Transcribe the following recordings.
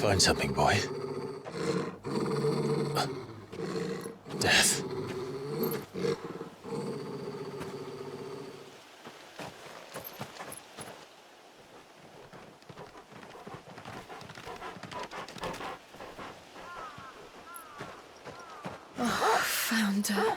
Find something, boy. Death. Oh, found her.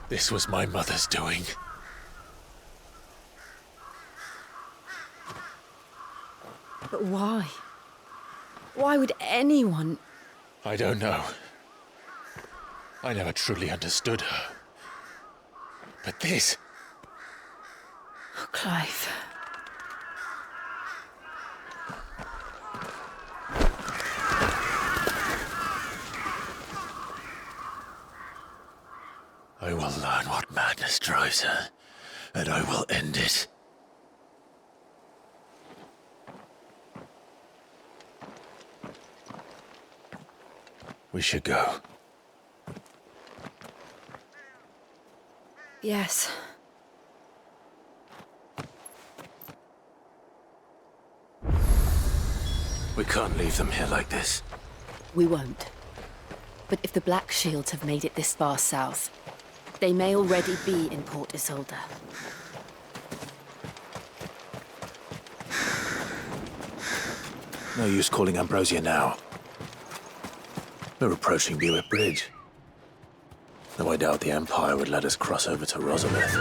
This was my mother's doing. But why? Why would anyone... I don't know. I never truly understood her. But this... Oh, Clive. I will learn what madness drives her, and I will end it. We should go. Yes. We can't leave them here like this. We won't. But if the Black Shields have made it this far south, they may already be in Port Isolde. No use calling Ambrosia now. We're approaching Buick Bridge. Though I doubt the Empire would let us cross over to Rosalith.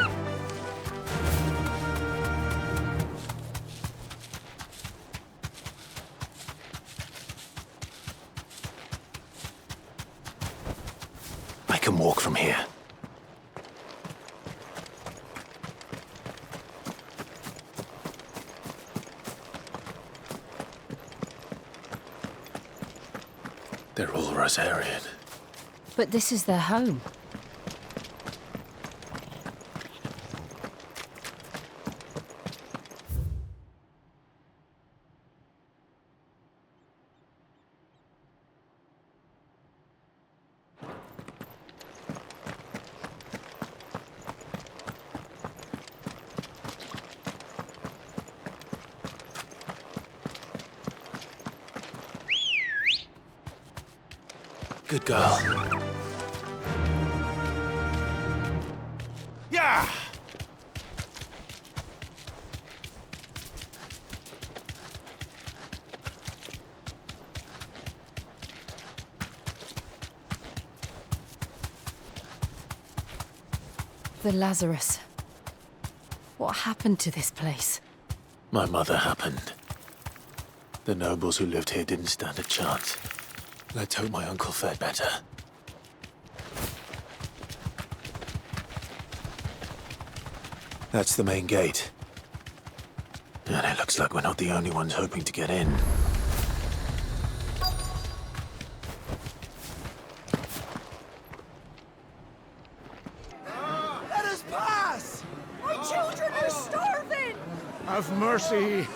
I can walk from here. They're all Rosarian. But this is their home. Good girl. Yeah! The Lazarus. What happened to this place? My mother happened. The nobles who lived here didn't stand a chance. Let's hope my uncle fared better. That's the main gate. And it looks like we're not the only ones hoping to get in. Let us pass! My children are starving! Have mercy!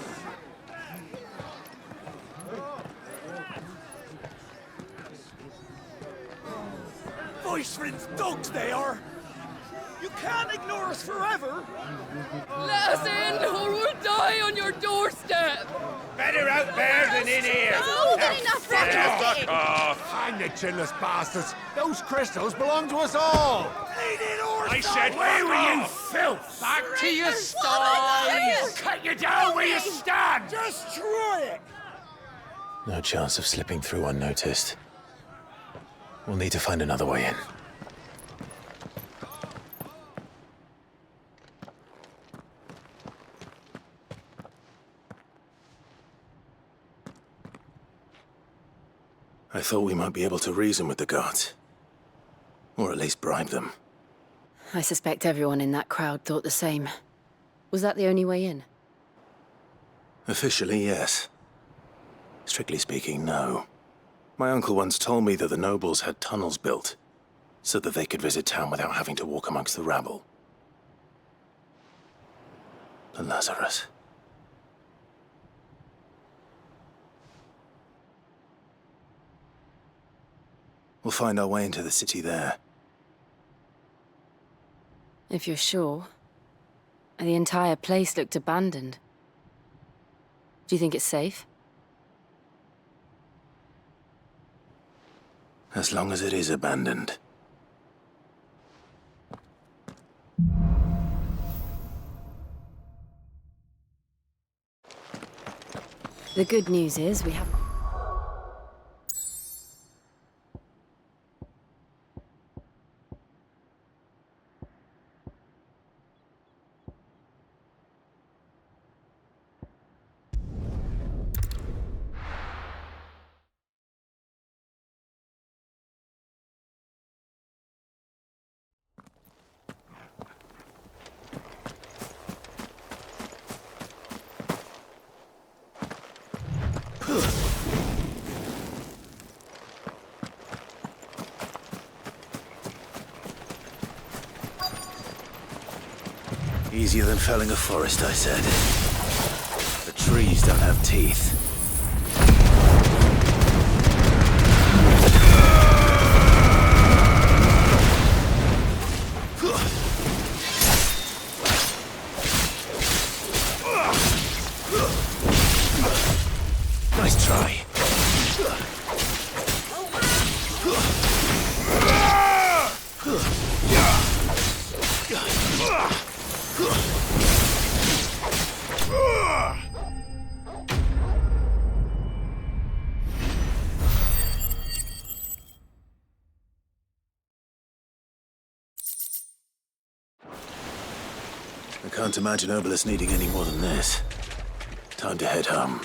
Voice-rinsed dogs they are! You can't ignore us forever! Let us in, or we'll die on your doorstep! Better out there than in here! No, good enough for us! off! Hang the chinless bastards! Those crystals belong to us all! I said, away with you, filth! Back to your sties! Cut you down where you stand! Just try it! No chance of slipping through unnoticed. We'll need to find another way in. I thought we might be able to reason with the guards. Or at least bribe them. I suspect everyone in that crowd thought the same. Was that the only way in? Officially, yes. Strictly speaking, no. My uncle once told me that the nobles had tunnels built, so that they could visit town without having to walk amongst the rabble. The Lazarus. We'll find our way into the city there. If you're sure. The entire place looked abandoned. Do you think it's safe? As long as it is abandoned. The good news is we have... Easier than felling a forest, I said. The trees don't have teeth. Nice try. I can't imagine Obelisk needing any more than this. Time to head home.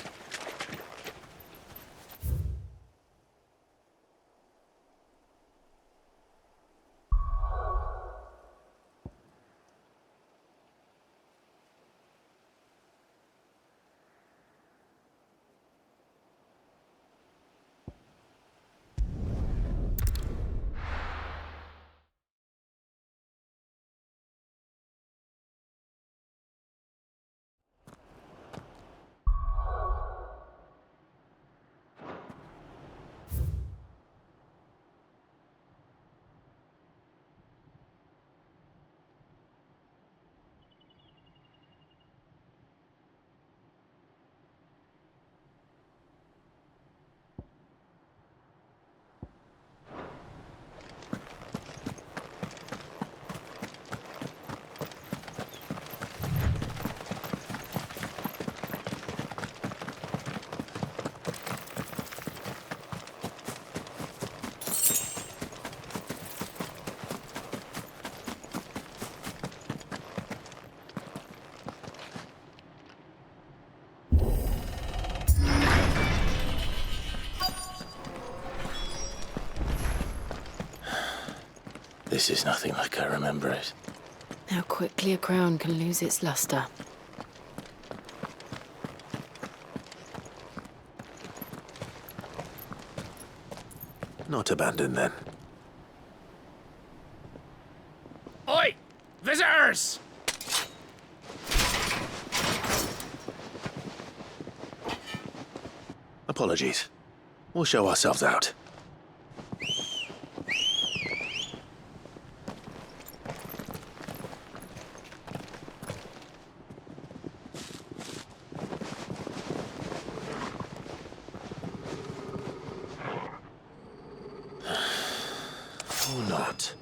This is nothing like I remember it. How quickly a crown can lose its luster. Not abandoned, then. Oi! Visitors! Apologies. We'll show ourselves out. Or not.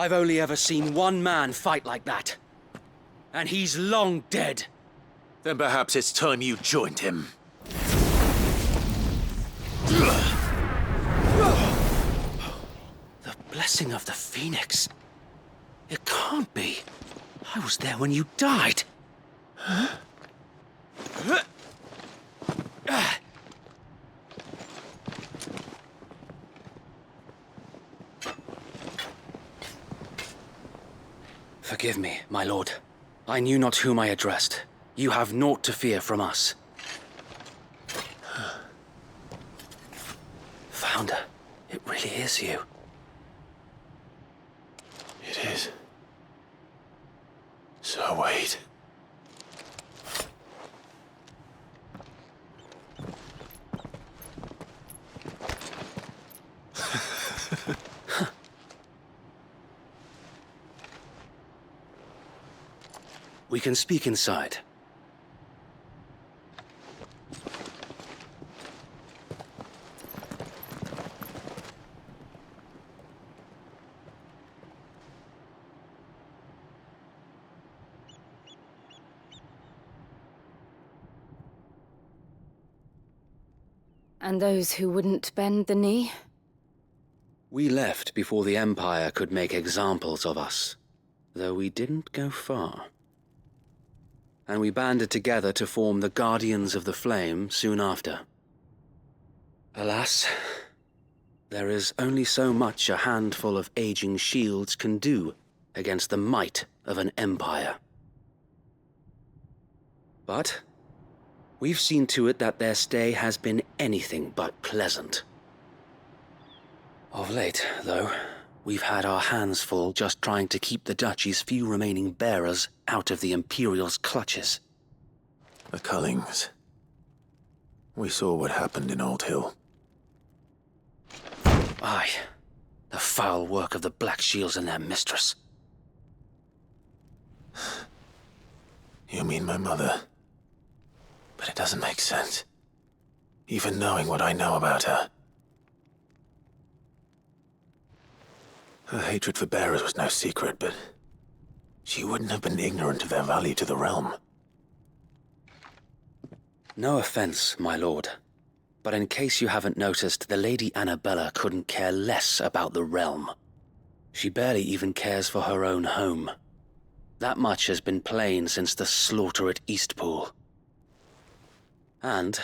I've only ever seen one man fight like that. And he's long dead. Then perhaps it's time you joined him. The blessing of the Phoenix. It can't be. I was there when you died. Forgive me, my lord. I knew not whom I addressed. You have naught to fear from us. Founder, it really is you. It is. So wait. We can speak inside. And those who wouldn't bend the knee? We left before the Empire could make examples of us, though we didn't go far. And we banded together to form the Guardians of the Flame soon after. Alas, there is only so much a handful of aging shields can do against the might of an empire. But we've seen to it that their stay has been anything but pleasant. Of late, though, we've had our hands full just trying to keep the Duchy's few remaining bearers out of the Imperial's clutches. The Cullings. We saw what happened in Old Hill. Aye, the foul work of the Black Shields and their mistress. You mean my mother? But it doesn't make sense. Even knowing what I know about her. Her hatred for bearers was no secret, but she wouldn't have been ignorant of their value to the realm. No offense, my lord, but in case you haven't noticed, the Lady Annabella couldn't care less about the realm. She barely even cares for her own home. That much has been plain since the slaughter at Eastpool. And,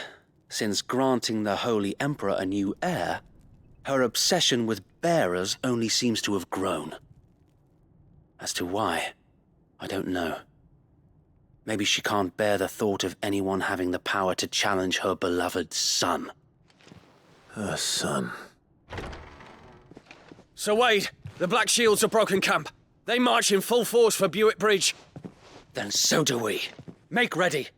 since granting the Holy Emperor a new heir, her obsession with bearers only seems to have grown. As to why, I don't know. Maybe she can't bear the thought of anyone having the power to challenge her beloved son. Her son. Sir Wade, the Black Shields have broken camp. They march in full force for Buick Bridge. Then so do we. Make ready.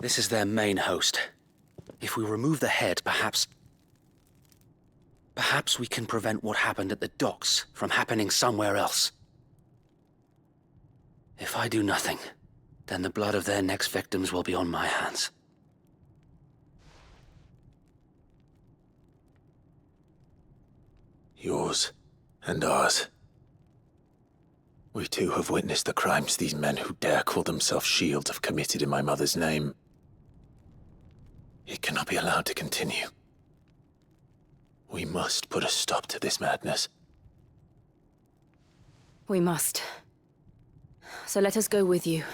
This is their main host. If we remove the head, perhaps we can prevent what happened at the docks from happening somewhere else. If I do nothing, then the blood of their next victims will be on my hands. Yours and ours. We too have witnessed the crimes these men who dare call themselves shields have committed in my mother's name. It cannot be allowed to continue. We must put a stop to this madness. We must. So let us go with you.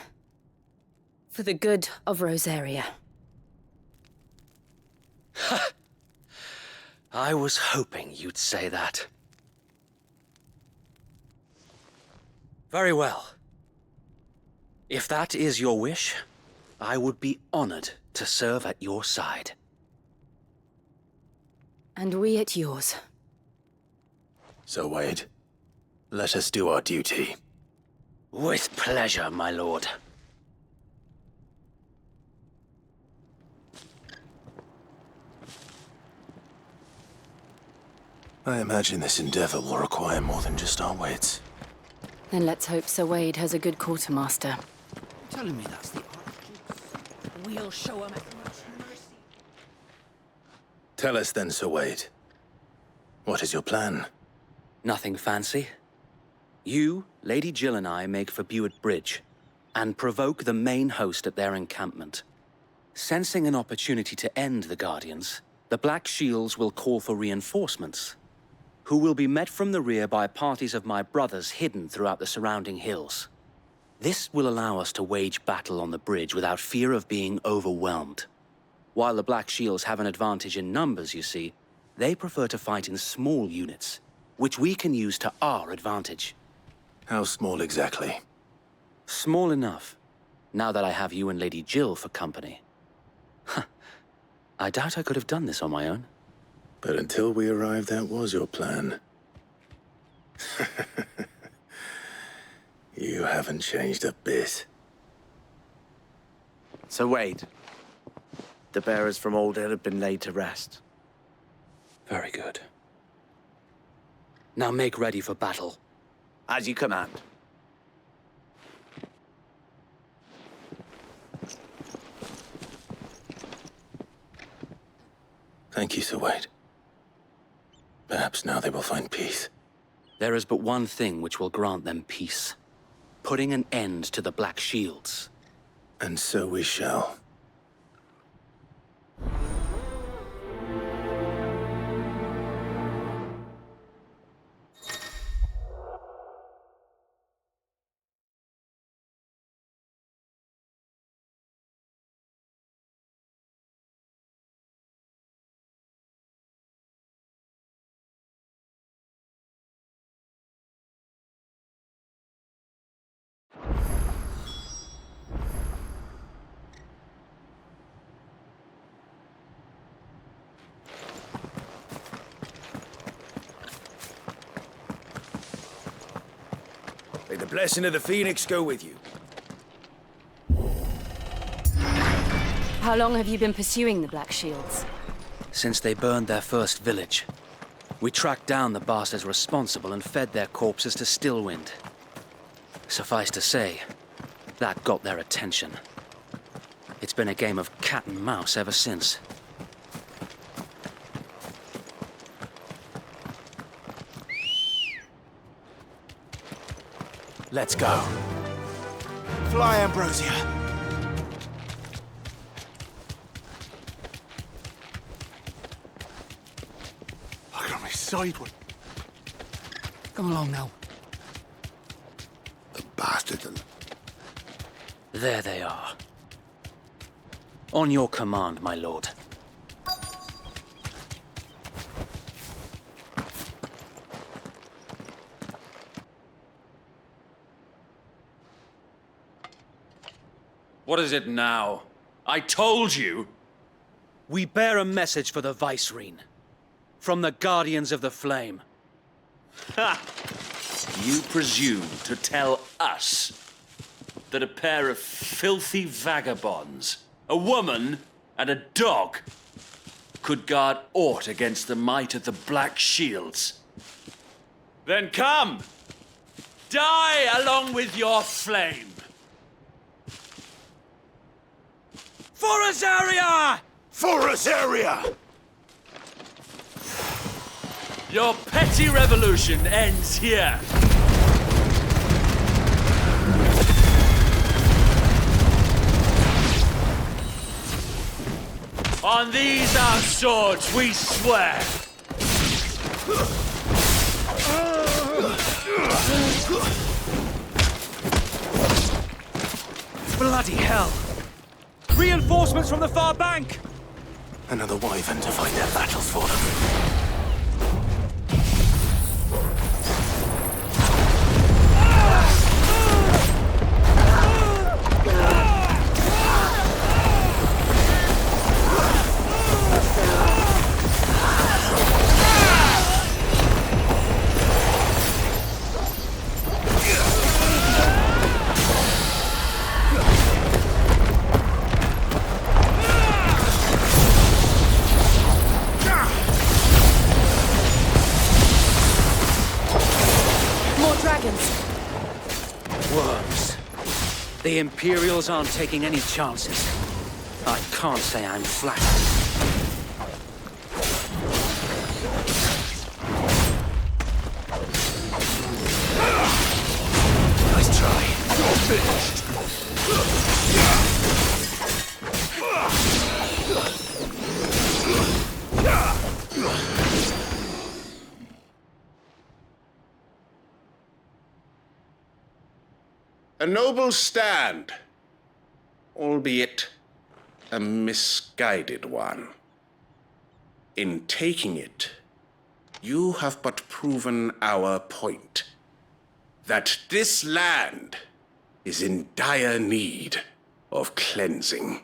For the good of Rosaria. I was hoping you'd say that. Very well. If that is your wish, I would be honored to serve at your side. And we at yours. So, Wade, let us do our duty. With pleasure, my lord. I imagine this endeavor will require more than just our wits. Then let's hope Sir Wade has a good quartermaster. Telling me that's the art. We'll show him. Tell us then, Sir Wade. What is your plan? Nothing fancy. You, Lady Jill and I make for Buett Bridge, and provoke the main host at their encampment. Sensing an opportunity to end the Guardians, the Black Shields will call for reinforcements, who will be met from the rear by parties of my brothers hidden throughout the surrounding hills. This will allow us to wage battle on the bridge without fear of being overwhelmed. While the Black Shields have an advantage in numbers, you see, they prefer to fight in small units, which we can use to our advantage. How small exactly? Small enough, now that I have you and Lady Jill for company. I doubt I could have done this on my own. But until we arrived, that was your plan. You haven't changed a bit. So Wade, the bearers from Old Hill have been laid to rest. Very good. Now make ready for battle. As you command. Thank you, Sir Wade. Perhaps now they will find peace. There is but one thing which will grant them peace. Putting an end to the Black Shields. And so we shall. May the blessing of the Phoenix go with you. How long have you been pursuing the Black Shields? Since they burned their first village, we tracked down the bastards responsible and fed their corpses to Stillwind. Suffice to say, that got their attention. It's been a game of cat and mouse ever since. Let's go. Fly, Ambrosia. I got my side one. Come along now. The bastard. There they are. On your command, my lord. What is it now? I told you! We bear a message for the Vicereine. From the Guardians of the Flame. Ha! You presume to tell us that a pair of filthy vagabonds, a woman and a dog, could guard aught against the might of the Black Shields? Then come! Die along with your flame! For Azaria! For Azaria! Your petty revolution ends here. On these our swords we swear. Bloody hell! Reinforcements from the far bank! Another wyvern to fight their battles for them. Worms. The Imperials aren't taking any chances. I can't say I'm flattered. A noble stand, albeit a misguided one. In taking it, you have but proven our point, that this land is in dire need of cleansing.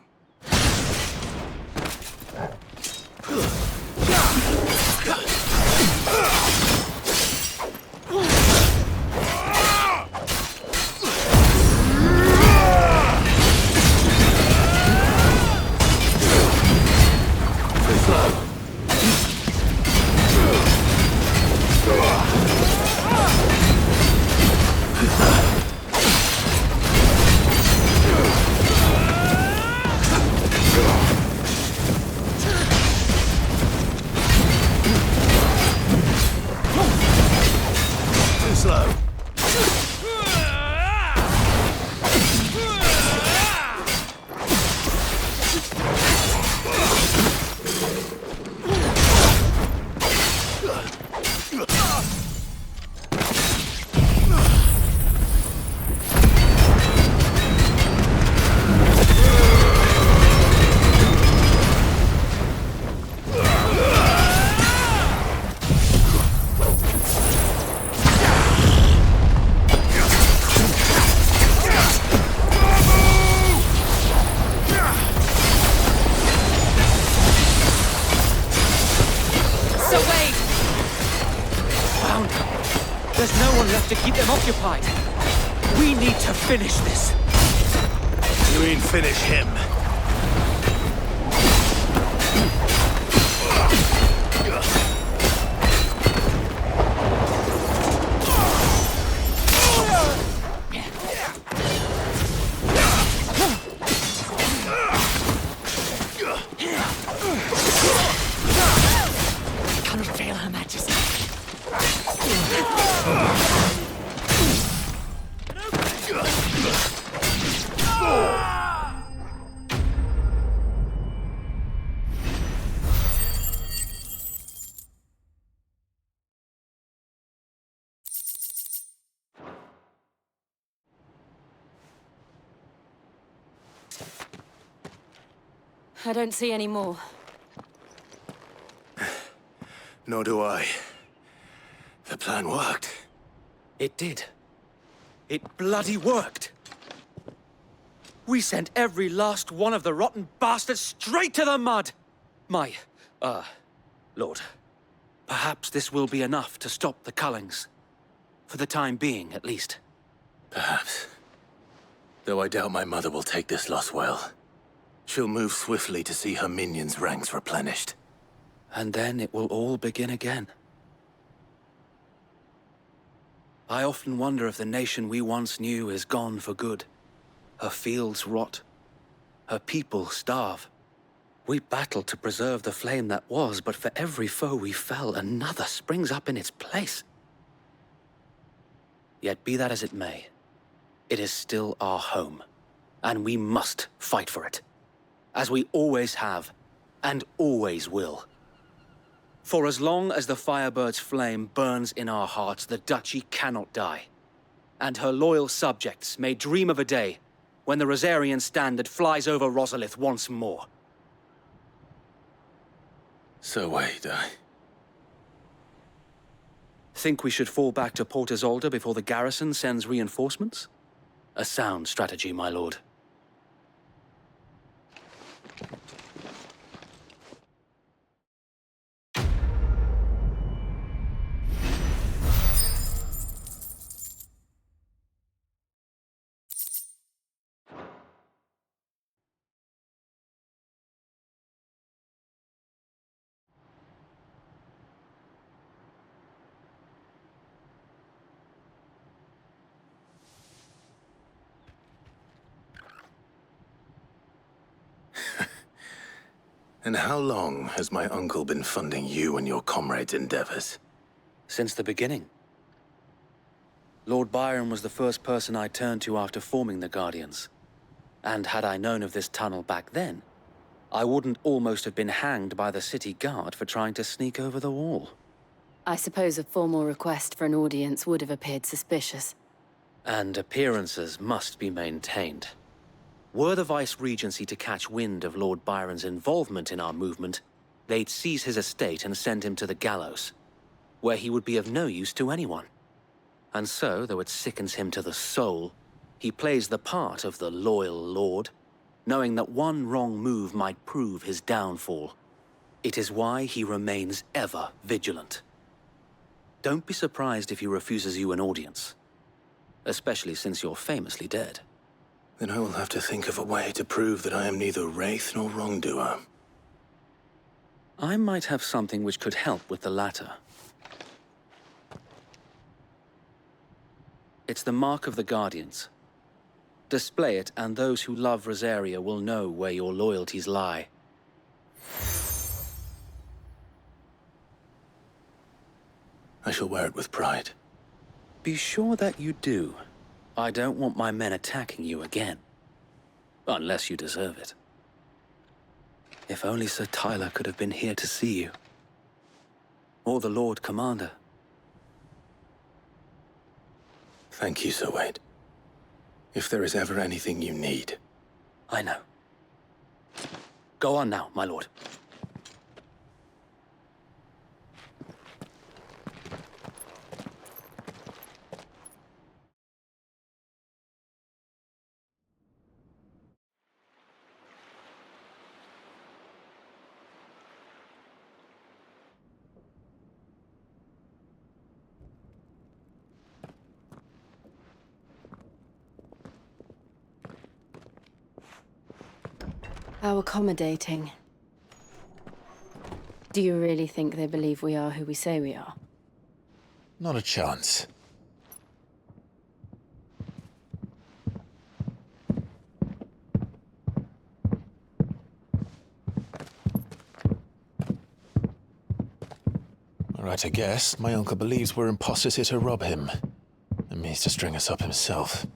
There's no one left to keep them occupied. We need to finish this. You mean finish him? Cannot fail Her Majesty. I don't see any more. Nor do I. The plan worked. It did. It bloody worked. We sent every last one of the rotten bastards straight to the mud! My, Lord, perhaps this will be enough to stop the Cullings. For the time being, at least. Perhaps. Though I doubt my mother will take this loss well. She'll move swiftly to see her minions' ranks replenished. And then it will all begin again. I often wonder if the nation we once knew is gone for good. Her fields rot. Her people starve. We battled to preserve the flame that was, but for every foe we fell, another springs up in its place. Yet be that as it may, it is still our home, and we must fight for it. As we always have, and always will. For as long as the Firebird's flame burns in our hearts, the Duchy cannot die. And her loyal subjects may dream of a day when the Rosarian standard flies over Rosalith once more. So wait, Think we should fall back to Port Isolde before the garrison sends reinforcements? A sound strategy, my lord. And how long has my uncle been funding you and your comrades' endeavors? Since the beginning. Lord Byron was the first person I turned to after forming the Guardians. And had I known of this tunnel back then, I wouldn't almost have been hanged by the city guard for trying to sneak over the wall. I suppose a formal request for an audience would have appeared suspicious. And appearances must be maintained. Were the Vice-Regency to catch wind of Lord Byron's involvement in our movement, they'd seize his estate and send him to the gallows, where he would be of no use to anyone. And so, though it sickens him to the soul, he plays the part of the loyal lord, knowing that one wrong move might prove his downfall. It is why he remains ever vigilant. Don't be surprised if he refuses you an audience, especially since you're famously dead. Then I will have to think of a way to prove that I am neither wraith nor wrongdoer. I might have something which could help with the latter. It's the mark of the Guardians. Display it, and those who love Rosaria will know where your loyalties lie. I shall wear it with pride. Be sure that you do. I don't want my men attacking you again. Unless you deserve it. If only Sir Tyler could have been here to see you. Or the Lord Commander. Thank you, Sir Wade. If there is ever anything you need. I know. Go on now, my lord. How accommodating. Do you really think they believe we are who we say we are? Not a chance. All right, I guess. My uncle believes we're imposters here to rob him. And means to string us up himself.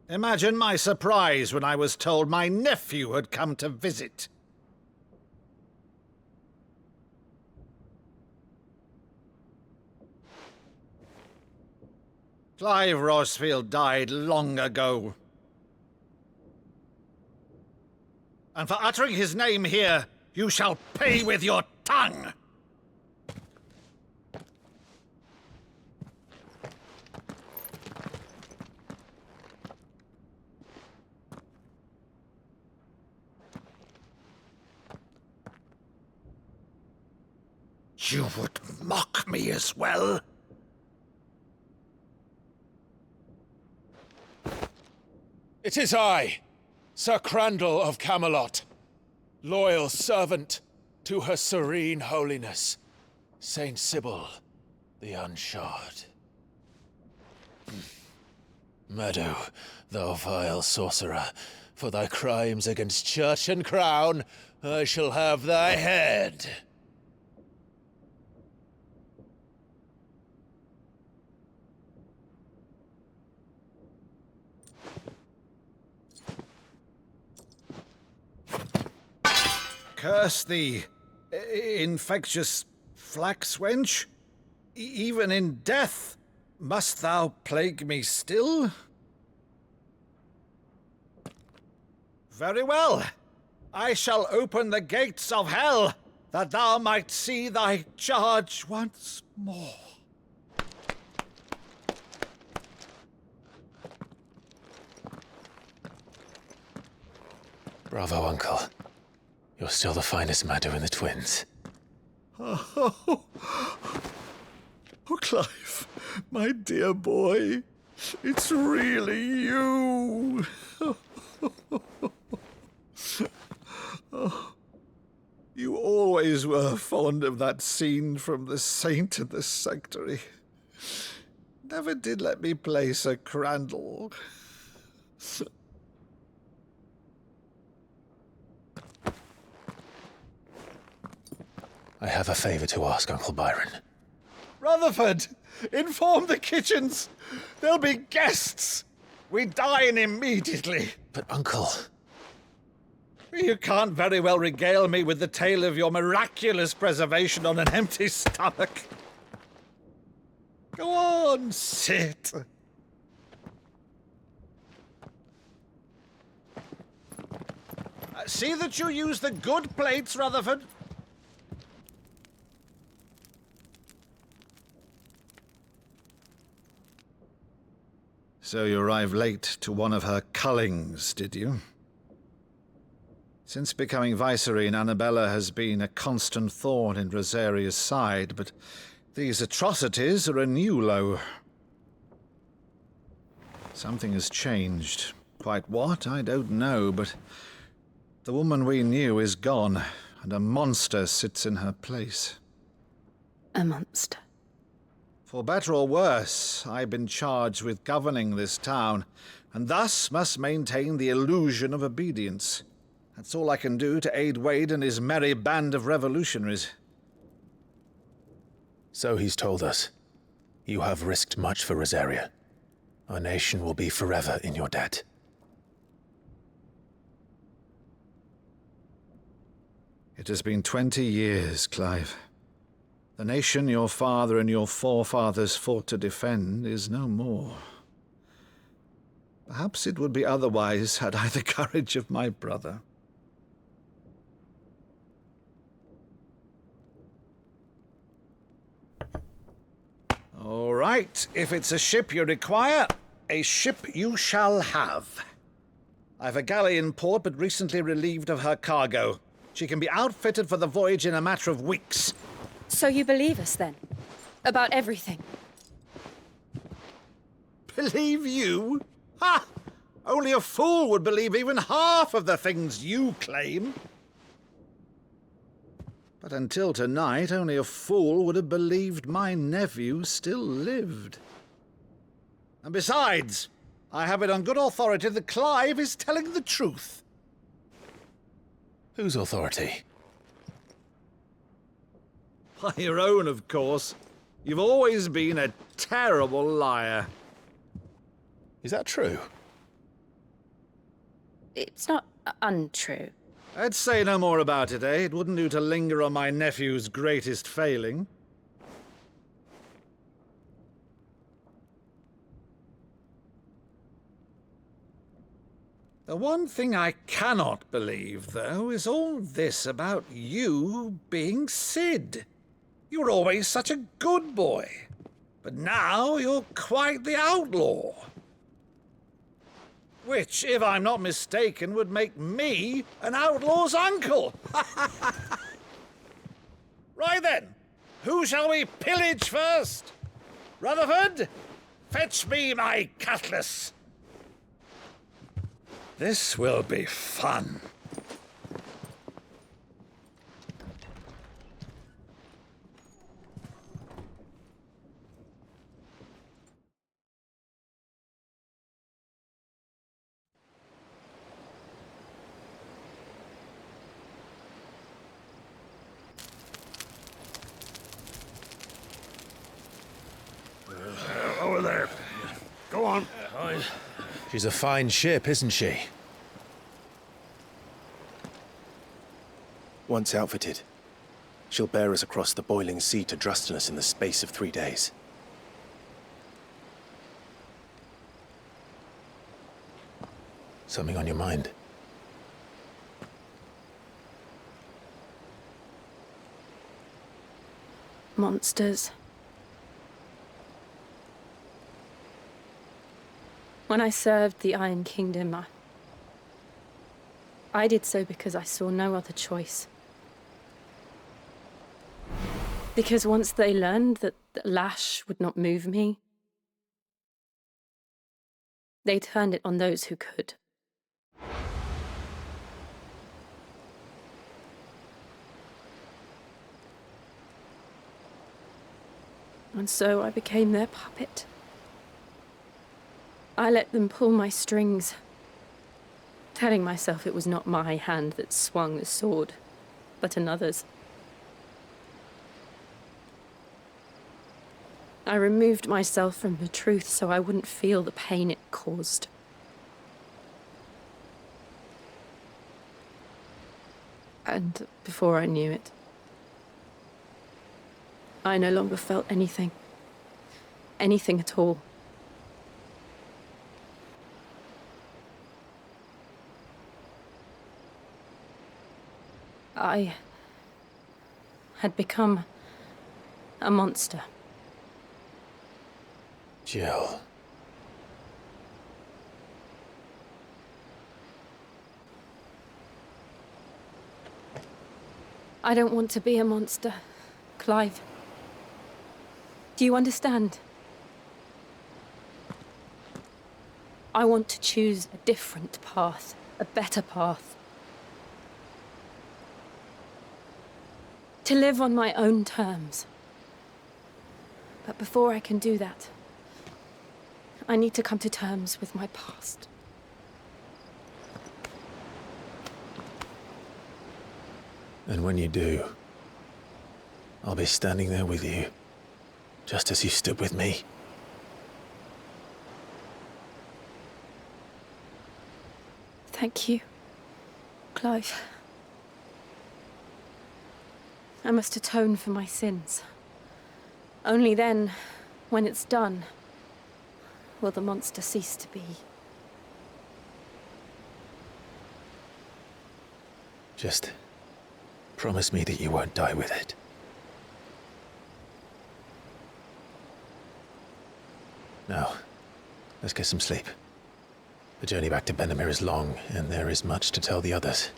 Imagine my surprise when I was told my nephew had come to visit. Clive Rosfield died long ago. And for uttering his name here, you shall pay with your tongue! You would mock me as well? It is I, Sir Crandall of Camelot, loyal servant to Her Serene Holiness, Saint Sybil the Unshod. Meadow, thou vile sorcerer, for thy crimes against church and crown, I shall have thy head. Curse thee, infectious flax wench. Even in death, must thou plague me still? Very well. I shall open the gates of hell, that thou might see thy charge once more. Bravo, Uncle. You're still the finest Maddo in the twins. Oh, Clive, my dear boy, it's really you. You always were fond of that scene from The Saint and the Sanctuary. never did let me play Sir Crandall. I have a favor to ask, Uncle Byron. Rutherford, inform the kitchens. There'll be guests. We dine immediately. But, Uncle... You can't very well regale me with the tale of your miraculous preservation on an empty stomach. Go on, sit. See that you use the good plates, Rutherford. So you arrived late to one of her cullings, did you? Since becoming Vicereine, Annabella has been a constant thorn in Rosaria's side, but these atrocities are a new low. Something has changed. Quite what, I don't know, but the woman we knew is gone, and a monster sits in her place. A monster. For better or worse, I've been charged with governing this town, and thus must maintain the illusion of obedience. That's all I can do to aid Wade and his merry band of revolutionaries. So he's told us. You have risked much for Rosaria. Our nation will be forever in your debt. It has been 20 years, Clive. The nation your father and your forefathers fought to defend is no more. Perhaps it would be otherwise had I the courage of my brother. All right, if it's a ship you require, a ship you shall have. I've a galley in port, but recently relieved of her cargo. She can be outfitted for the voyage in a matter of weeks. So you believe us, then? About everything? Believe you? Ha! Only a fool would believe even half of the things you claim. But until tonight, only a fool would have believed my nephew still lived. And besides, I have it on good authority that Clive is telling the truth. Whose authority? By your own, of course. You've always been a terrible liar. Is that true? It's not untrue. Let's say no more about it, eh? It wouldn't do to linger on my nephew's greatest failing. The one thing I cannot believe, though, is all this about you being Sid. You were always such a good boy, but now you're quite the outlaw. Which, if I'm not mistaken, would make me an outlaw's uncle. Right then, who shall we pillage first? Rutherford, fetch me my cutlass. This will be fun. Over there. Go on. She's a fine ship, isn't she? Once outfitted, she'll bear us across the boiling sea to Drustinus in the space of 3 days. Something on your mind? Monsters. When I served the Iron Kingdom, I did so because I saw no other choice. Because once they learned that the lash would not move me, they turned it on those who could. And so I became their puppet. I let them pull my strings, telling myself it was not my hand that swung the sword, but another's. I removed myself from the truth so I wouldn't feel the pain it caused. And before I knew it, I no longer felt anything. Anything at all. I had become a monster. Jill. I don't want to be a monster, Clive. Do you understand? I want to choose a different path, a better path. To live on my own terms. But before I can do that, I need to come to terms with my past. And when you do, I'll be standing there with you, just as you stood with me. Thank you, Clive. I must atone for my sins. Only then, when it's done, will the monster cease to be. Just promise me that you won't die with it. Now, let's get some sleep. The journey back to Benamir is long, and there is much to tell the others.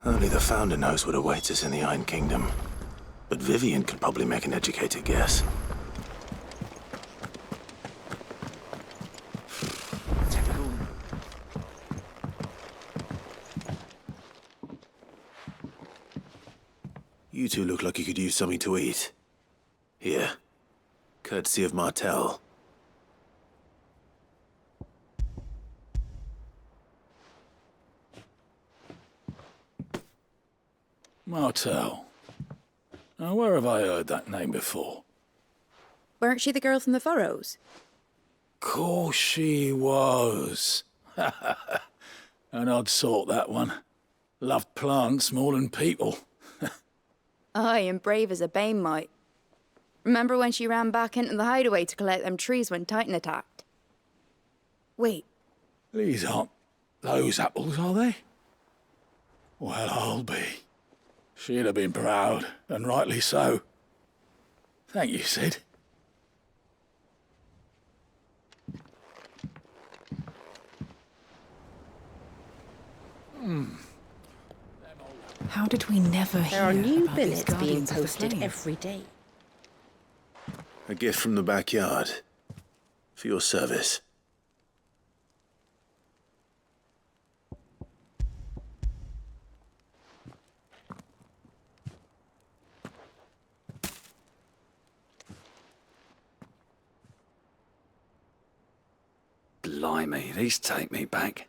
Only the Founder knows what awaits us in the Iron Kingdom. But Vivian could probably make an educated guess. You two look like you could use something to eat. Here. Courtesy of Martel. Martel. Now, where have I heard that name before? Weren't she the girl from the Furrows? Course she was. An odd sort, that one. Loved plants more than people. Aye, and brave as a bane might. Remember when she ran back into the hideaway to collect them trees when Titan attacked? Wait. These aren't those apples, are they? Well, I'll be. She'd have been proud, and rightly so. Thank you, Sid. How did we never hear There are new about these billets being Guardians of the posted Flame? every day. A gift from the backyard. For your service. Blimey, these take me back.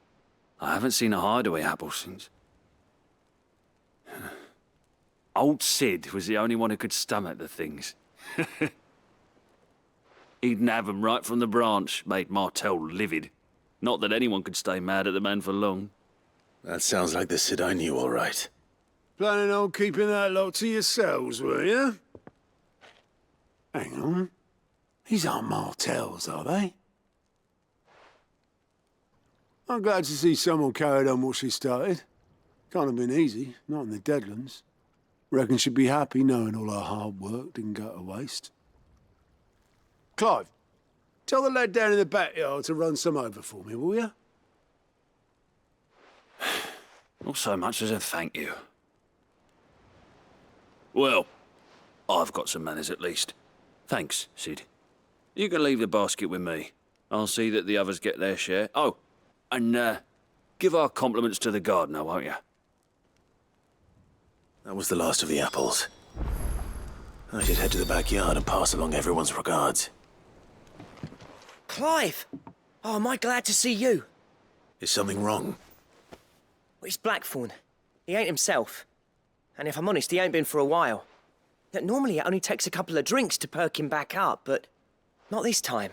I haven't seen a hideaway apple since. Old Sid was the only one who could stomach the things. He'd nab 'em right from the branch, made Martel livid. Not that anyone could stay mad at the man for long. That sounds like the Sid I knew, all right. Planning on keeping that lot to yourselves, were you? Hang on. These aren't Martels, are they? I'm glad to see someone carried on what she started. Can't have been easy, not in the Deadlands. Reckon she'd be happy knowing all her hard work didn't go to waste. Clive, Tell the lad down in the backyard to run some over for me, will you? Not so much as a thank you. Well, I've got some manners at least. Thanks, Sid. You can leave the basket with me. I'll see that the others get their share. Oh, and give our compliments to the gardener, won't you? That was the last of the apples. I should head to the backyard and pass along everyone's regards. Clive! Oh, am I glad to see you? Is something wrong? Well, it's Blackthorn. He ain't himself. And if I'm honest, he ain't been for a while. Yet normally it only takes a couple of drinks to perk him back up, but not this time.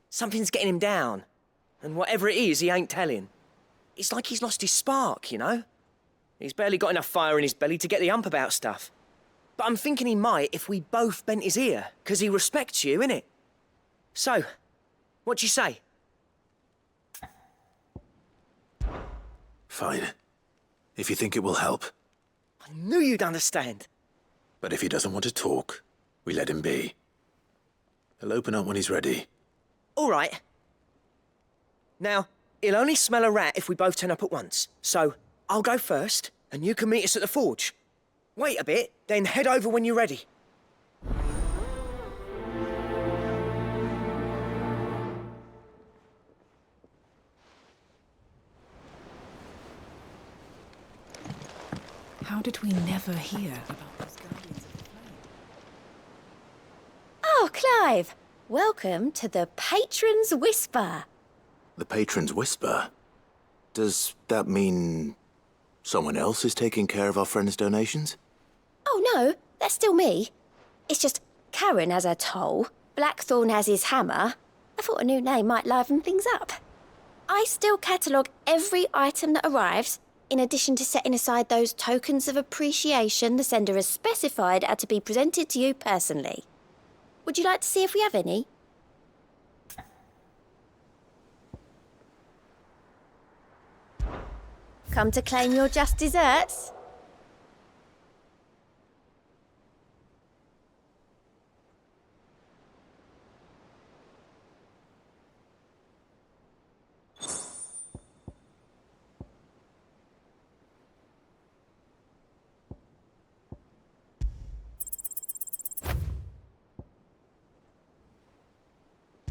Something's getting him down. And whatever it is, he ain't telling. It's like he's lost his spark, you know? He's barely got enough fire in his belly to get the ump about stuff. But I'm thinking he might if we both bent his ear, 'cause he respects you, innit? So, what do you say? Fine. If you think it will help. I knew you'd understand. But if he doesn't want to talk, we let him be. He'll open up when he's ready. All right. Now, he'll only smell a rat if we both turn up at once. So, I'll go first, and you can meet us at the forge. Wait a bit, then head over when you're ready. How did we never hear about those guardians of the flame? Oh, Clive! Welcome to the Patron's Whisper. The Patron's Whisper? Does that mean someone else is taking care of our friend's donations? Oh, no, that's still me. It's just Karen has her toll, Blackthorn has his hammer. I thought a new name might liven things up. I still catalogue every item that arrives, in addition to setting aside those tokens of appreciation the sender has specified are to be presented to you personally. Would you like to see if we have any? Come to claim your just desserts?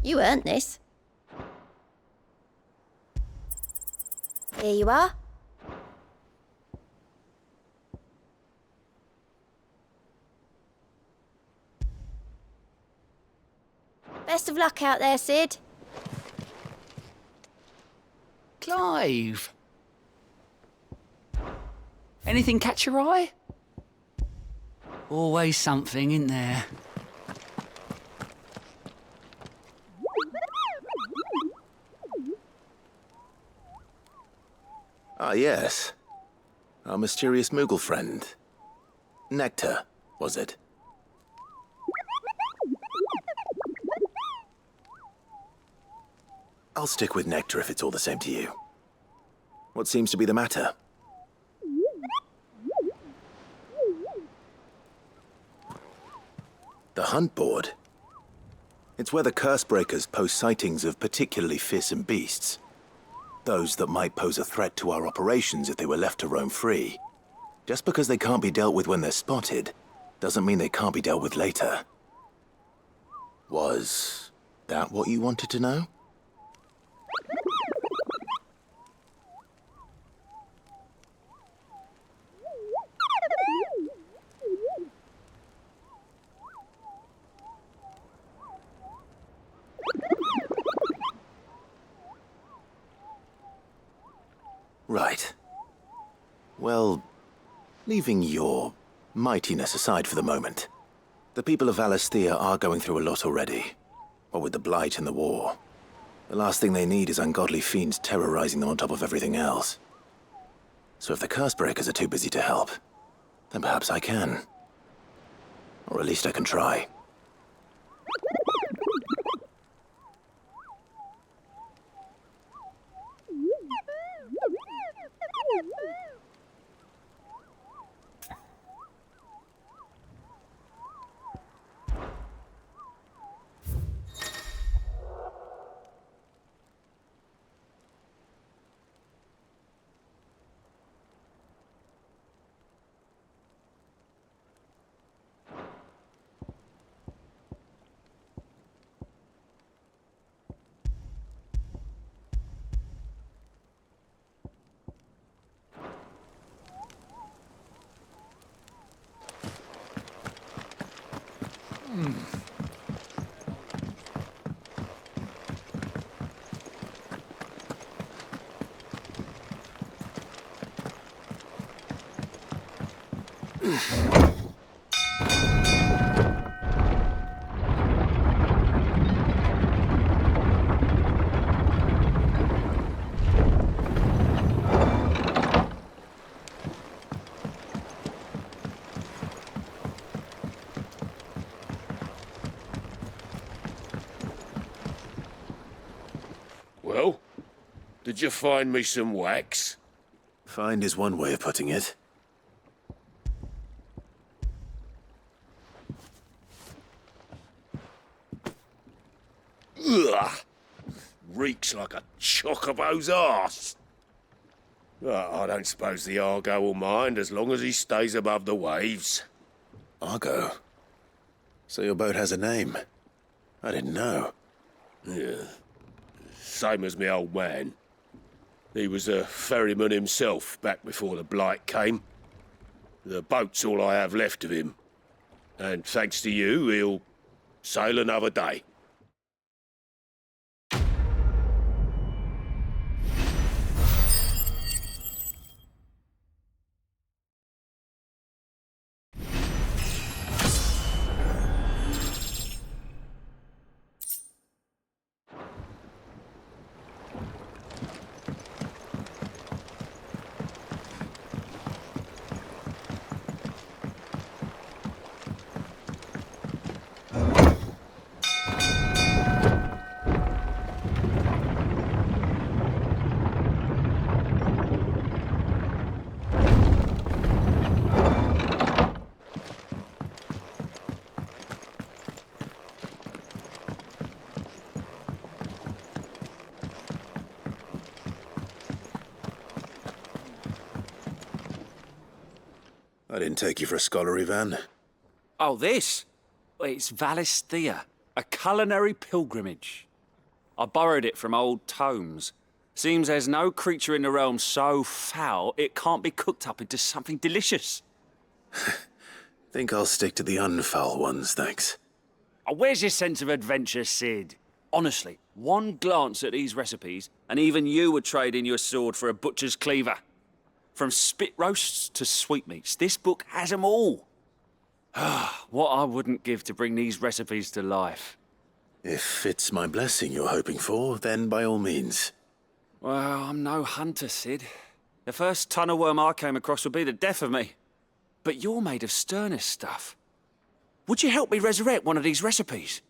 You earned this. Here you are. Best of luck out there, Sid. Clive! Anything catch your eye? Always something, isn't there? Ah, yes. Our mysterious Moogle friend. Nectar, was it? I'll stick with Nectar if it's all the same to you. What seems to be the matter? The hunt board? It's where the Cursebreakers post sightings of particularly fearsome beasts. Those that might pose a threat to our operations if they were left to roam free. Just because they can't be dealt with when they're spotted, doesn't mean they can't be dealt with later. Was that what you wanted to know? Right. Well, leaving your mightiness aside for the moment, the people of Valisthea are going through a lot already. What with the Blight and the war. The last thing they need is ungodly fiends terrorizing them on top of everything else. So if the Cursebreakers are too busy to help, then perhaps I can. Or at least I can try. Well, did you find me some wax? Find is one way of putting it. Ugh! Reeks like a chocobo's arse. I don't suppose the Argo will mind as long as he stays above the waves. Argo? So your boat has a name? I didn't know. Yeah. Same as me old man. He was a ferryman himself back before the blight came. The boat's all I have left of him. And thanks to you, he'll sail another day. I didn't take you for a scholar, Ivan. Oh, this? It's Valisthea, a culinary pilgrimage. I borrowed it from old tomes. Seems there's no creature in the realm so foul it can't be cooked up into something delicious. Think I'll stick to the unfoul ones, thanks. Oh, where's your sense of adventure, Sid? Honestly, one glance at these recipes, and even you would trade in your sword for a butcher's cleaver. From spit roasts to sweetmeats, this book has them all. What I wouldn't give to bring these recipes to life. If it's my blessing you're hoping for, then by all means. Well, I'm no hunter, Sid. The first tunnel worm I came across would be the death of me. But you're made of sterner stuff. Would you help me resurrect one of these recipes?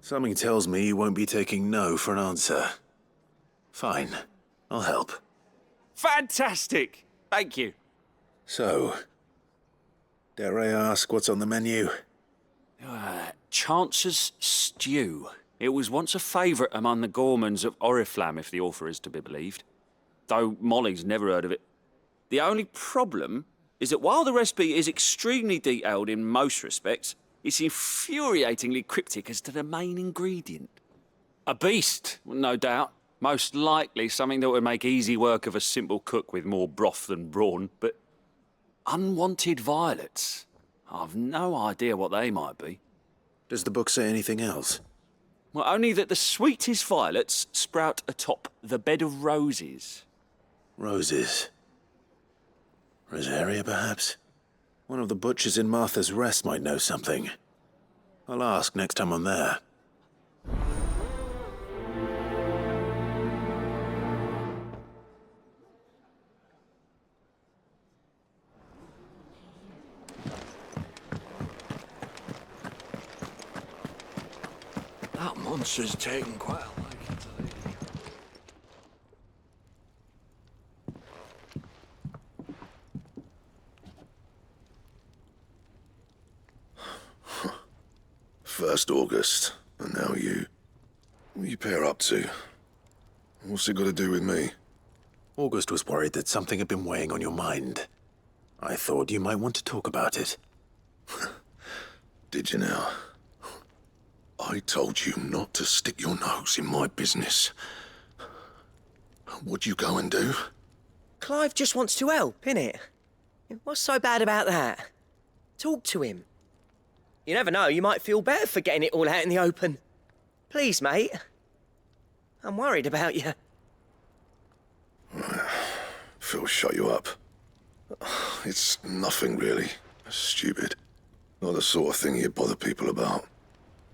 Something tells me you won't be taking no for an answer. Fine, I'll help. Fantastic! Thank you. So, dare I ask what's on the menu? Chance's Stew. It was once a favourite among the gourmands of Oriflamme, if the author is to be believed. Though Molly's never heard of it. The only problem is that while the recipe is extremely detailed in most respects, it's infuriatingly cryptic as to the main ingredient. A beast, no doubt. Most likely something that would make easy work of a simple cook with more broth than brawn, but unwanted violets. I've no idea what they might be. Does the book say anything else? Well, only that the sweetest violets sprout atop the bed of roses. Roses. Rosaria, perhaps? One of the butchers in Martha's Rest might know something. I'll ask next time I'm there. That monster's taken quite a liking to lady. First August, and now you. What are you pair up to? What's it got to do with me? August was worried that something had been weighing on your mind. I thought you might want to talk about it. Did you now? I told you not to stick your nose in my business. What'd you go and do? Clive just wants to help, innit? What's so bad about that? Talk to him. You never know, you might feel better for getting it all out in the open. Please, mate. I'm worried about you. Phil shut you up. It's nothing really. Stupid. Not the sort of thing you bother people about.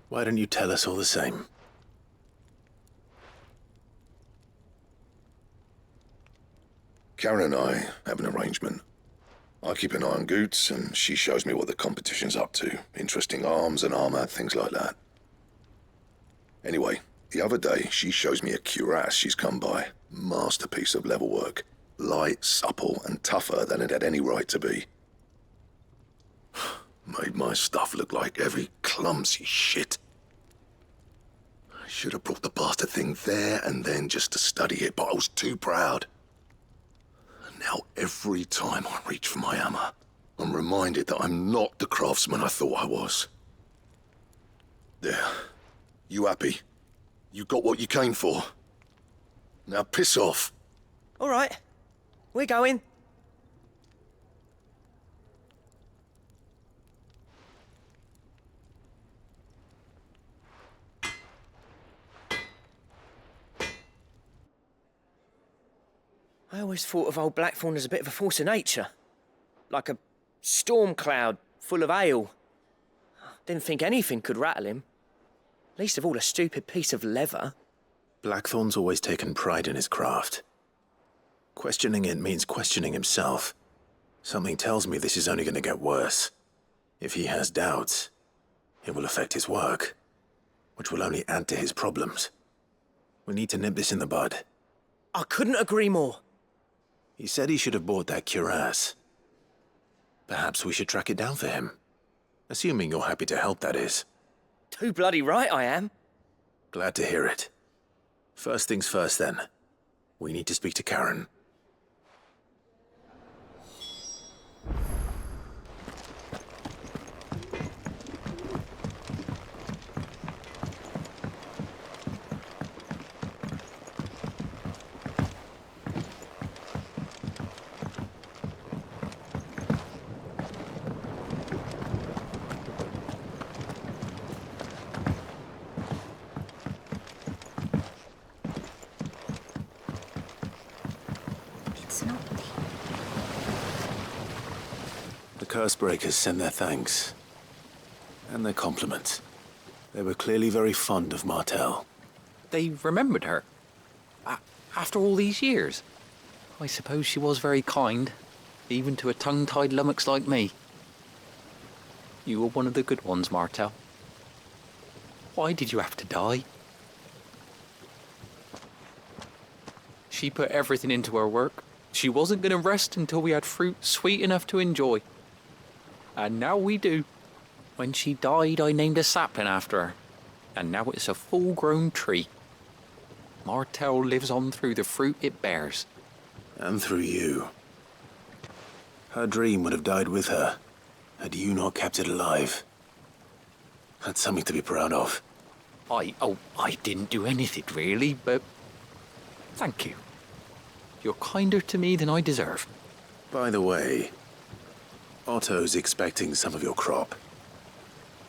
Why don't you tell us all the same? Karen and I have an arrangement. I keep an eye on Goots, and she shows me what the competition's up to. Interesting arms and armor, things like that. Anyway, the other day, she shows me a cuirass she's come by. Masterpiece of level work. Light, supple, and tougher than it had any right to be. Made my stuff look like every clumsy shit. I should have brought the bastard thing there and then just to study it, but I was too proud. Now, every time I reach for my hammer, I'm reminded that I'm not the craftsman I thought I was. There. You happy? You got what you came for? Now piss off. All right. We're going. I always thought of old Blackthorn as a bit of a force of nature. Like a storm cloud full of ale. Didn't think anything could rattle him. Least of all a stupid piece of leather. Blackthorn's always taken pride in his craft. Questioning it means questioning himself. Something tells me this is only going to get worse. If he has doubts, it will affect his work, which will only add to his problems. We need to nip this in the bud. I couldn't agree more. He said he should have bought that cuirass. Perhaps we should track it down for him. Assuming you're happy to help, that is. Too bloody right I am. Glad to hear it. First things first, then. We need to speak to Karen. The Cursebreakers send their thanks. And their compliments. They were clearly very fond of Martel. They remembered her? After all these years? I suppose she was very kind, even to a tongue-tied lummox like me. You were one of the good ones, Martel. Why did you have to die? She put everything into her work. She wasn't going to rest until we had fruit sweet enough to enjoy. And now we do. When she died, I named a sapling after her. And now it's a full-grown tree. Martel lives on through the fruit it bears. And through you. Her dream would have died with her, had you not kept it alive. That's something to be proud of. I didn't do anything really, but thank you. You're kinder to me than I deserve. By the way, Otto's expecting some of your crop.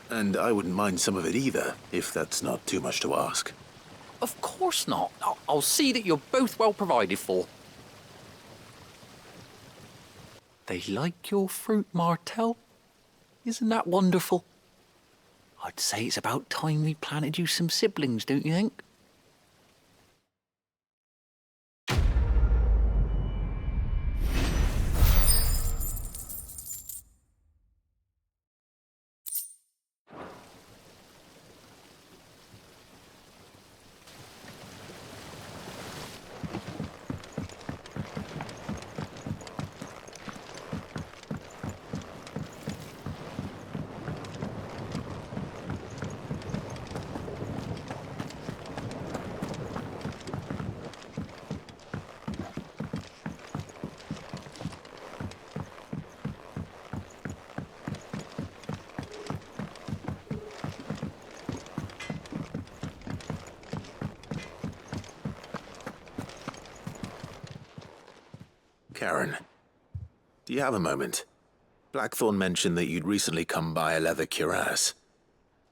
And I wouldn't mind some of it either, if that's not too much to ask. Of course not. I'll see that you're both well provided for. They like your fruit, Martel. Isn't that wonderful? I'd say it's about time we planted you some siblings, don't you think? Karen, Do you have a moment? Blackthorn mentioned that you'd recently come by a leather cuirass.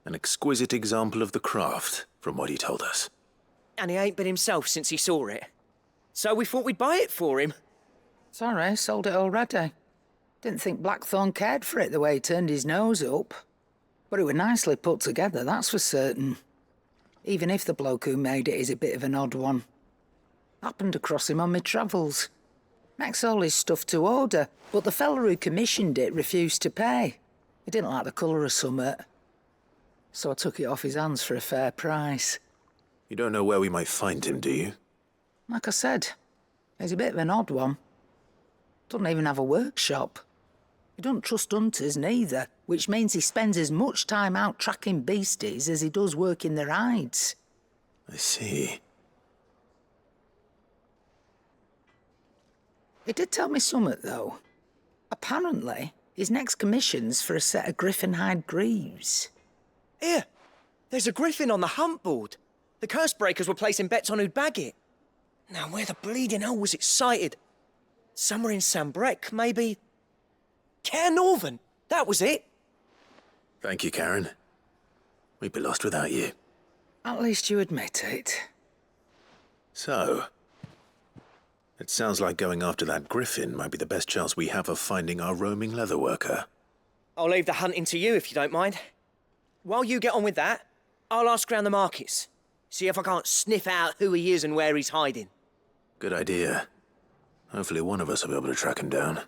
An exquisite example of the craft, from what he told us. And he ain't been himself since he saw it. So we thought we'd buy it for him. Sorry, sold it already. Didn't think Blackthorn cared for it the way he turned his nose up. But it were nicely put together, that's for certain. Even if the bloke who made it is a bit of an odd one. Happened across him on my travels. Makes all his stuff to order, but the fella who commissioned it refused to pay. He didn't like the colour of summit. So I took it off his hands for a fair price. You don't know where we might find him, do you? Like I said, he's a bit of an odd one. Doesn't even have a workshop. He don't trust hunters neither, which means he spends as much time out tracking beasties as he does working their hides. I see. He did tell me something, though. Apparently, his next commission's for a set of griffin hide greaves. Here, there's a griffin on the hunt board. The curse breakers were placing bets on who'd bag it. Now, where the bleeding hell was it sighted? Somewhere in Sambrec, maybe... Caer Northern, that was it. Thank you, Karen. We'd be lost without you. At least you admit it. So, it sounds like going after that griffin might be the best chance we have of finding our roaming leatherworker. I'll leave the hunting to you if you don't mind. While you get on with that, I'll ask round the markets. See if I can't sniff out who he is and where he's hiding. Good idea. Hopefully one of us will be able to track him down.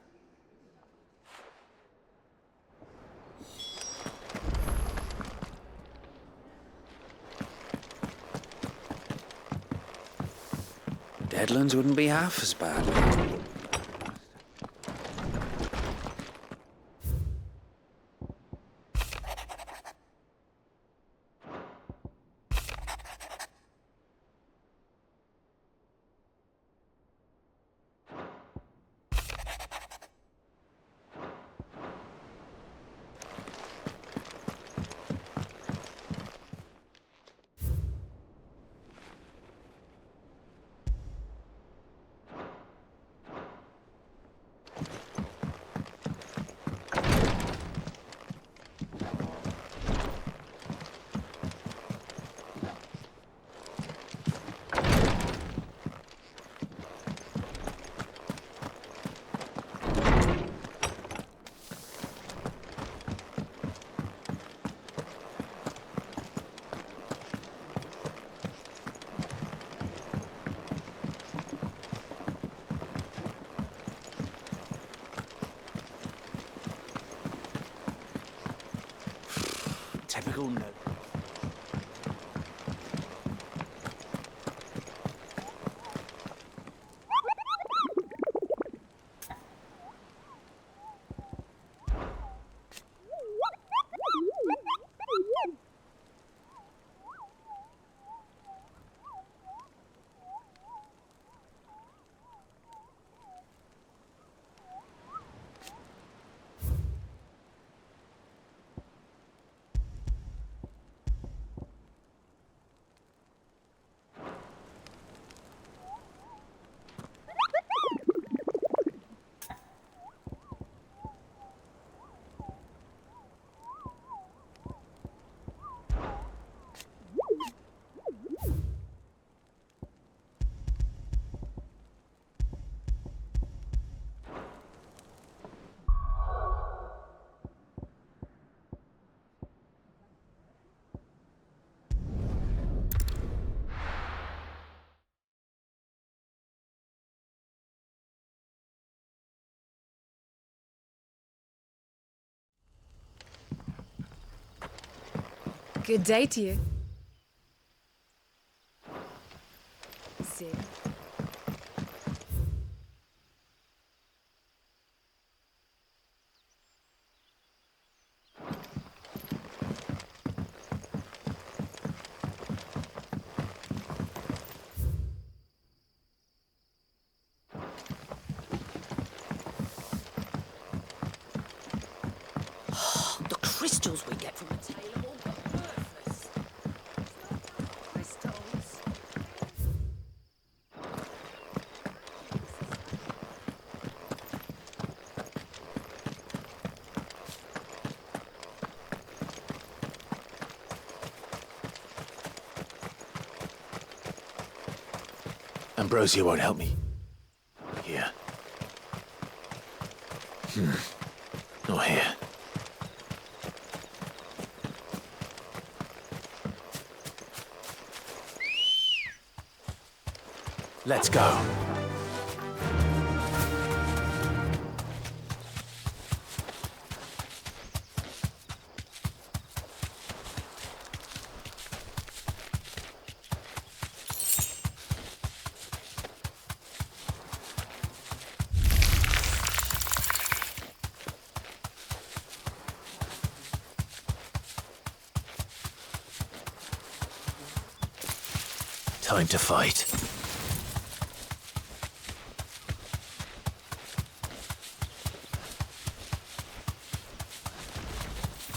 Deadlands wouldn't be half as bad. Typical no. Good day to you. See. The crystals we get from the tail of all but worthless. Crystals. Ambrosia won't help me. Here. Nor here. Let's go. Time to fight.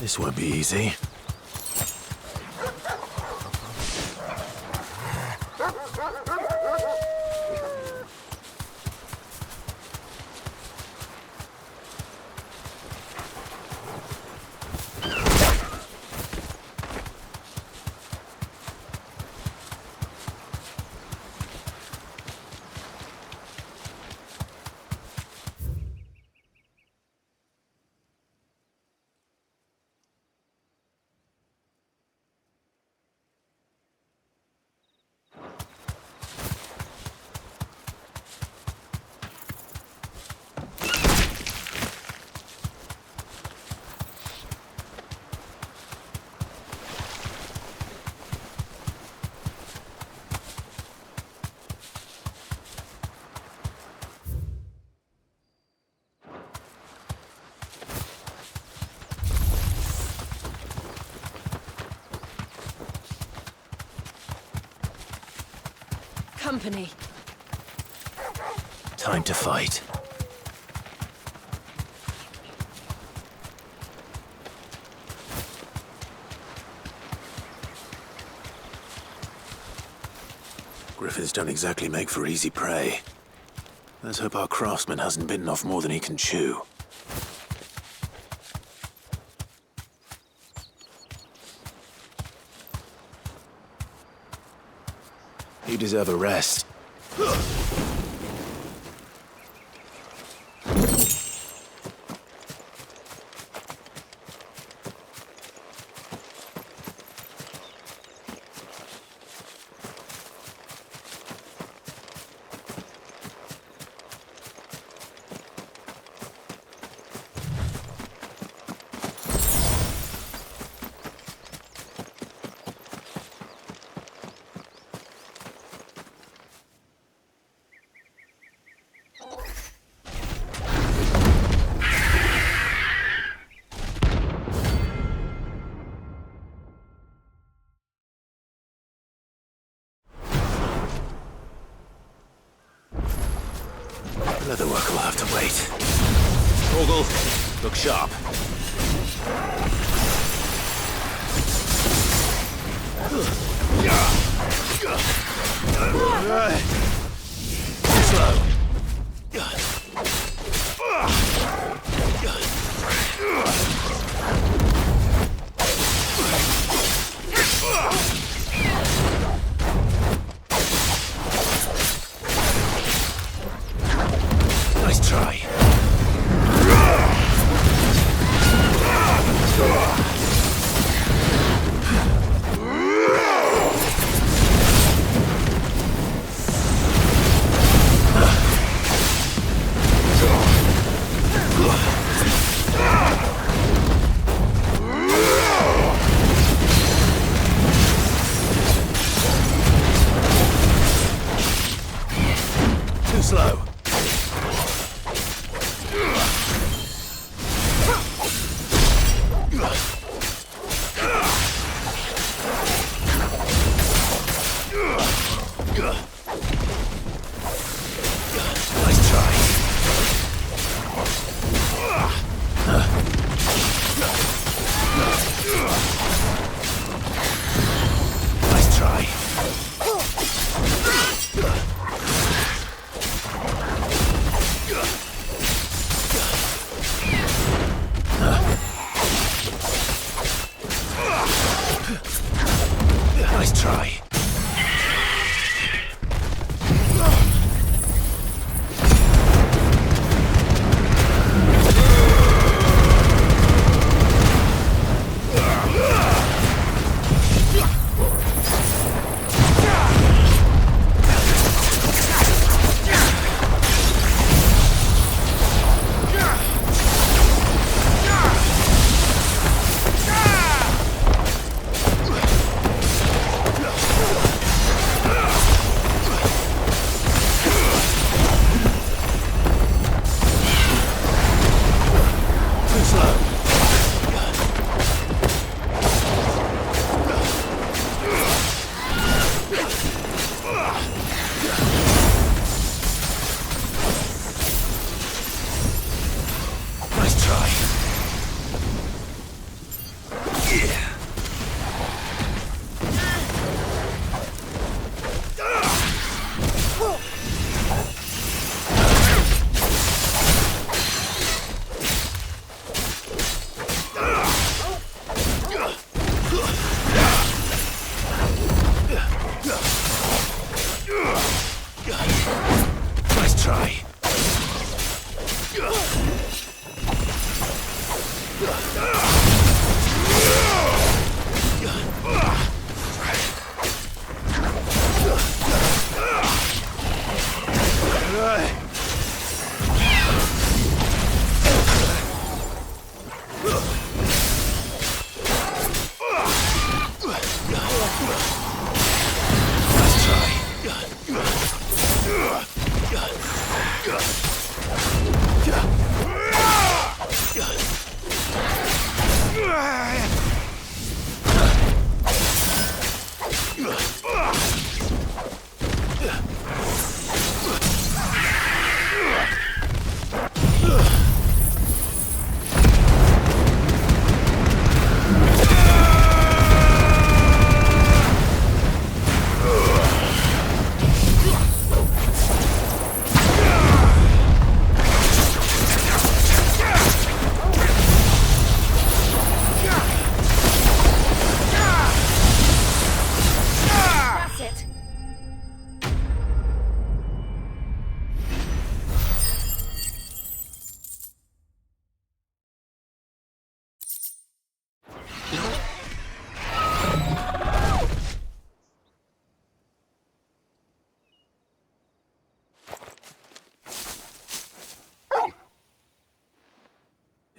This won't be easy. Company. Time to fight. Griffins don't exactly make for easy prey. Let's hope our craftsman hasn't bitten off more than he can chew. You deserve a rest. Leatherwork will have to wait. Torgal, look sharp. Slow. Nice try. Too slow. Nice try. Nice try. Nice try.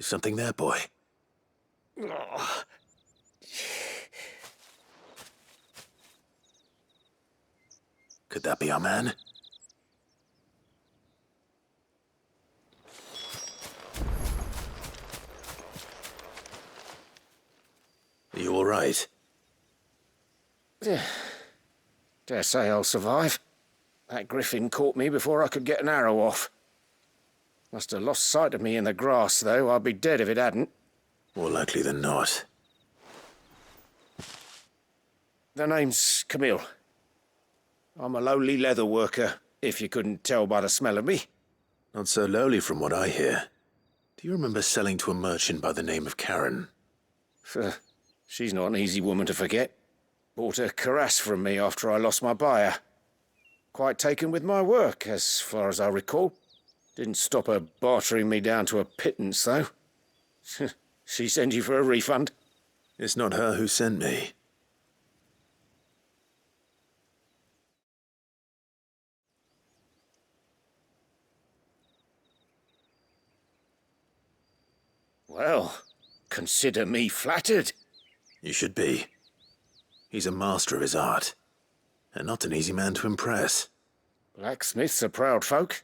Something there, boy? Oh. Could that be our man? Are you all right? Dare say I'll survive. That griffin caught me before I could get an arrow off. Must have lost sight of me in the grass, though. I'd be dead if it hadn't. More likely than not. The name's Camille. I'm a lowly leather worker, if you couldn't tell by the smell of me. Not so lowly from what I hear. Do you remember selling to a merchant by the name of Karen? She's not an easy woman to forget. Bought a cuirass from me after I lost my buyer. Quite taken with my work, as far as I recall. Didn't stop her bartering me down to a pittance, though. She sent you for a refund? It's not her who sent me. Well, consider me flattered. You should be. He's a master of his art, and not an easy man to impress. Blacksmiths are proud folk.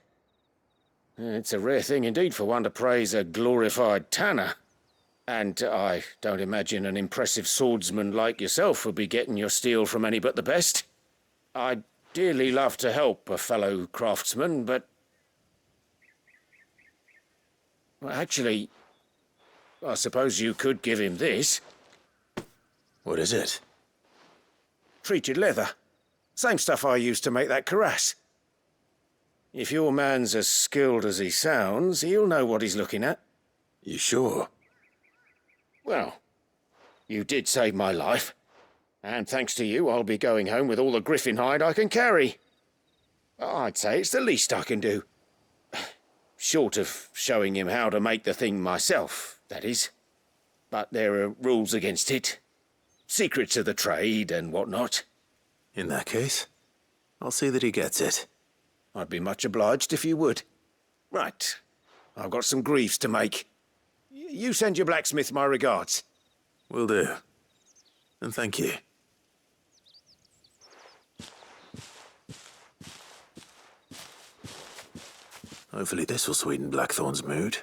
It's a rare thing indeed for one to praise a glorified tanner. And I don't imagine an impressive swordsman like yourself would be getting your steel from any but the best. I'd dearly love to help a fellow craftsman, but... Well, actually, I suppose you could give him this. What is it? Treated leather. Same stuff I used to make that cuirass. If your man's as skilled as he sounds, he'll know what he's looking at. You sure? Well, you did save my life. And thanks to you, I'll be going home with all the griffin hide I can carry. I'd say it's the least I can do. Short of showing him how to make the thing myself, that is. But there are rules against it. Secrets of the trade and whatnot. In that case, I'll see that he gets it. I'd be much obliged if you would. Right. I've got some greaves to make. You send your blacksmith my regards. Will do. And thank you. Hopefully this will sweeten Blackthorn's mood.